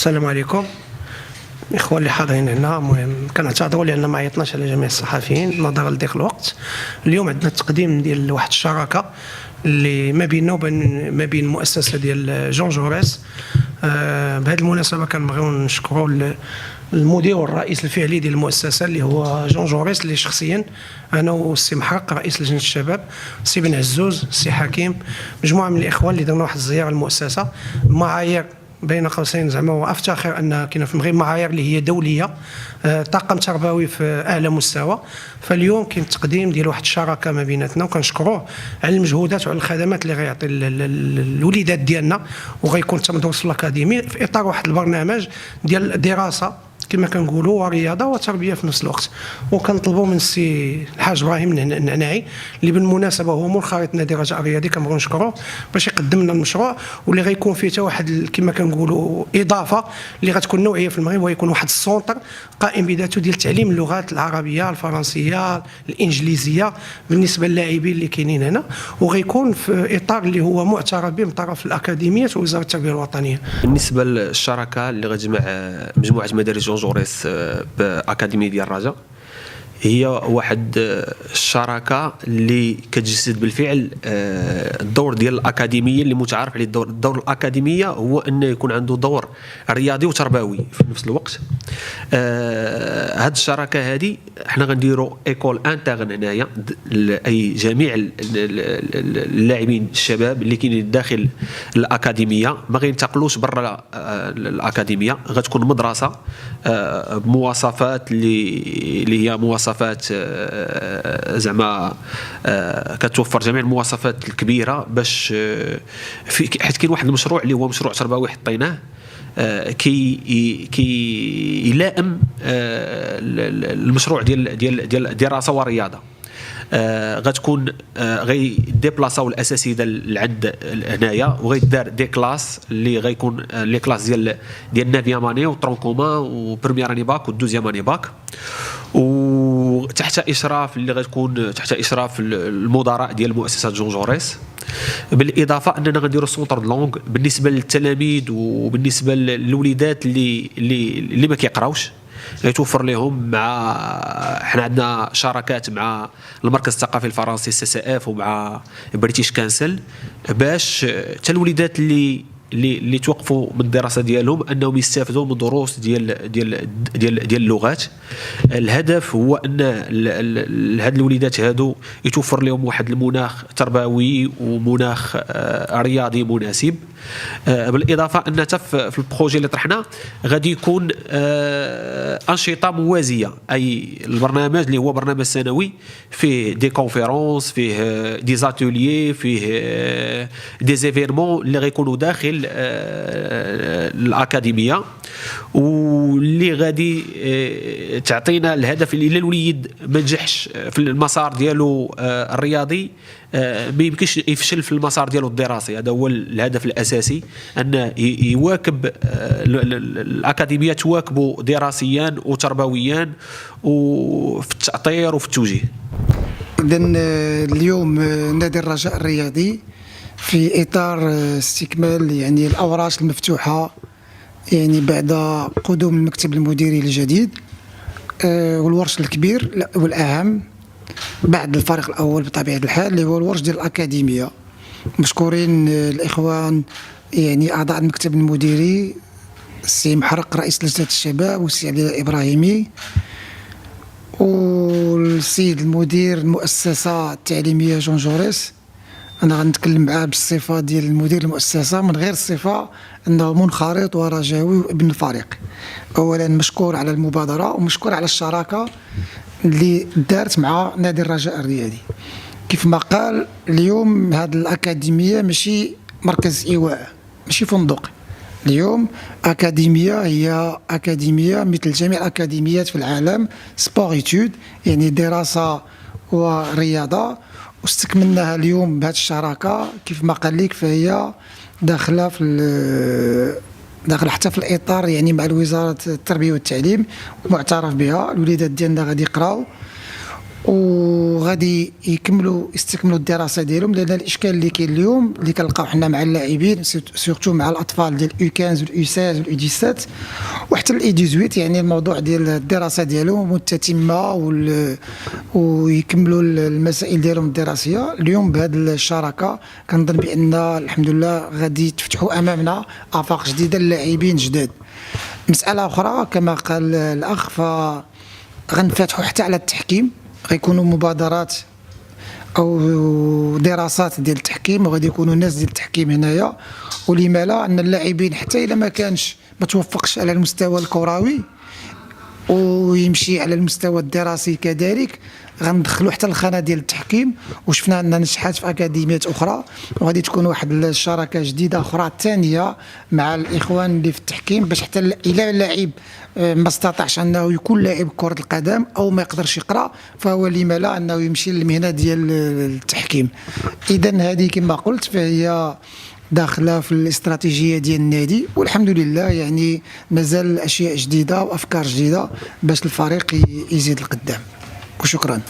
السلام عليكم الاخوه اللي حاضرين هنا. المهم كنعتذروا لان ما عيطناش على جميع الصحفيين نظرا لضيق الوقت. اليوم عندنا التقديم ديال واحد الشراكه اللي ما بيننا وبين المؤسسه ديال جون جوريس. بهذه المناسبه كنبغيو نشكروا المدير والرئيس الفعلي ديال المؤسسه اللي هو جون جوريس، اللي شخصيا انا والسي محرق رئيس لجنه الشباب، السي بن عزوز، السي حكيم، مجموعه من الاخوان اللي درنا واحد الزياره للمؤسسه بمعايير بين قوسين زعما، وافتخر ان كاين في المغرب معايير اللي هي دوليه، طاقم تربوي في اعلى مستوى. فاليوم كاين التقديم ديال واحد الشراكه ما بيناتنا، وكنشكروه على المجهودات وعلى الخدمات اللي غيعطي الوليدات ديالنا، وغيكون تم دروس في الاكاديمي في اطار واحد البرنامج ديال دراسه كما كنقولوا ورياضه وتربيه في نفس الوقت. وكنطلبوا من السي الحاج ابراهيم النعناعي اللي بالمناسبه هو منخرط نادي الرجاء الرياضي، كنبغيو نشكروه باش يقدم لنا المشروع، واللي غيكون فيه حتى واحد كما كنقولوا اضافه اللي غتكون نوعيه في المغرب، ويكون واحد السونتر قائم بذاته ديال تعليم اللغات العربيه، الفرنسيه، الانجليزيه بالنسبه للاعبين اللي كاينين هنا، وغيكون في اطار اللي هو معترف به من طرف الاكاديميات ووزاره التربيه الوطنيه. بالنسبه للشراكه اللي غتجمع مجموعه مدارس جون جوريس باكاديميه ديال الرجاء، هي واحد الشراكه اللي كتجسد بالفعل الدور ديال الاكاديميه اللي متعارف عليه. الدور الاكاديميه هو انه يكون عنده دور رياضي وتربوي في نفس الوقت. هذه الشراكه هذه حنا غنديروا ايكول انترن هنايا، اي جميع اللاعبين الشباب اللي كاينين داخل الاكاديميه ما غينتقلوش برا الاكاديميه. غتكون مدرسه بمواصفات اللي هي مواصفات زعما كتوفر جميع المواصفات الكبيره، باش حيت كاين واحد المشروع اللي هو مشروع تربوي حطيناه كي يلائم المشروع ديال دراسه ورياضه. غتكون غيديبلاصاو الاساتذه لعند هنايا، وغيدار دي كلاس اللي غيكون لي كلاس ديال نافيام اني وطرون كومان وبريمير اني باك ودوزيام اني باك، وتحت اشراف اللي غتكون تحت اشراف المدراء ديال مؤسسه جون جوريس. بالاضافه اننا غنديروا سونتر دو لونغ بالنسبه للتلاميذ وبالنسبه للوليدات اللي ما كيقراوش، يتوفر لهم. مع حنا عندنا شراكات مع المركز الثقافي الفرنسي السي سي اف ومع بريتيش كانسل، باش حتى الوليدات اللي توقفوا من الدراسه ديالهم انهم يستافدوا من دروس ديال اللغات. الهدف هو ان هاد الوليدات هادو يتوفر لهم واحد المناخ تربوي ومناخ رياضي مناسب. بالاضافه ان في البروجي اللي طرحنا غادي يكون انشطه موازيه، اي البرنامج اللي هو برنامج سنوي فيه دي كونفيرونس، فيه دي زاتوليي، فيه دي زيفيرمون اللي غيكونوا داخل الأكاديمية، واللي غادي تعطينا الهدف اللي الوليد ما نجحش في المسار ديالو الرياضي ما يمكنش يفشل في المسار ديالو الدراسي. هذا هو الهدف الأساسي، أن يواكب الأكاديمية تواكبه دراسيا وتربويا وفي التأطير وفي التوجيه. إذن اليوم نادي الرجاء الرياضي في إطار استكمال يعني الأوراق المفتوحة يعني بعد قدوم المكتب المديري الجديد، والورش الكبير والأهم بعد الفريق الأول بطبيعة الحال اللي هو الورش ديال الأكاديمية. مشكورين الإخوان يعني أعضاء المكتب المديري، السي محرق رئيس لجنة الشباب والسي عبد الله الإبراهيمي والسيد المدير المؤسسة التعليمية جون جوريس. أنا غنتكلم معاه بالصفة ديال المدير المؤسسة من غير الصفة أنه منخرط ورجاوي وابن الفريق. أولا مشكور على المبادرة ومشكور على الشراكة اللي دارت مع نادي الرجاء الرياضي. كيف ما قال اليوم هذه الأكاديمية ماشي مركز إيواء، ماشي فندق. اليوم أكاديمية هي أكاديمية مثل جميع الأكاديميات في العالم، سبوريتود يعني دراسة ورياضة، واستكملناها اليوم بهذه الشراكه. كيف ما قال لك فهي داخله حتى في الاطار يعني مع وزاره التربيه والتعليم، ومعترف بها. الوليدات ديالنا غادي يقراو، وغادي يستكملوا الدراسه ديالهم، لان الاشكال اللي كاين اليوم اللي كنلقاو حنا مع اللاعبين سورتو مع الاطفال ديال يو 15 والاو 16 والاو 17 وحتى الاي 18، يعني الموضوع ديال الدراسه ديالهم متتمه ويكملوا المسائل ديالهم الدراسيه. اليوم بهذه الشراكه كنظن بان الحمد لله غادي يتفتحوا امامنا افاق جديده للاعبين جداد. مساله اخرى كما قال الاخ، غنفتحوا حتى على التحكيم، غيكونوا مبادرات او دراسات ديال التحكيم، وغادي يكونوا ناس ديال التحكيم هنايا. ولما لا ان اللاعبين حتى الا ما توفقش على المستوى الكروي ويمشي على المستوى الدراسي كذلك، غندخلوا حتى الخانه ديال التحكيم. وشفنا ان نجحات في اكاديميات اخرى، وغادي تكون واحد الشراكه جديده اخرى ثانيه مع الاخوان اللي في التحكيم، باش حتى الى اللاعب ما استطاعش انه يكون لاعب كره القدم او ما يقدرش يقرا، فهو لما لا انه يمشي للمهنه ديال التحكيم. اذا هذه كما قلت فهي داخله في الاستراتيجيه ديال النادي، والحمد لله يعني مازال اشياء جديده وافكار جديده باش الفريق يزيد القدام. وشكرا.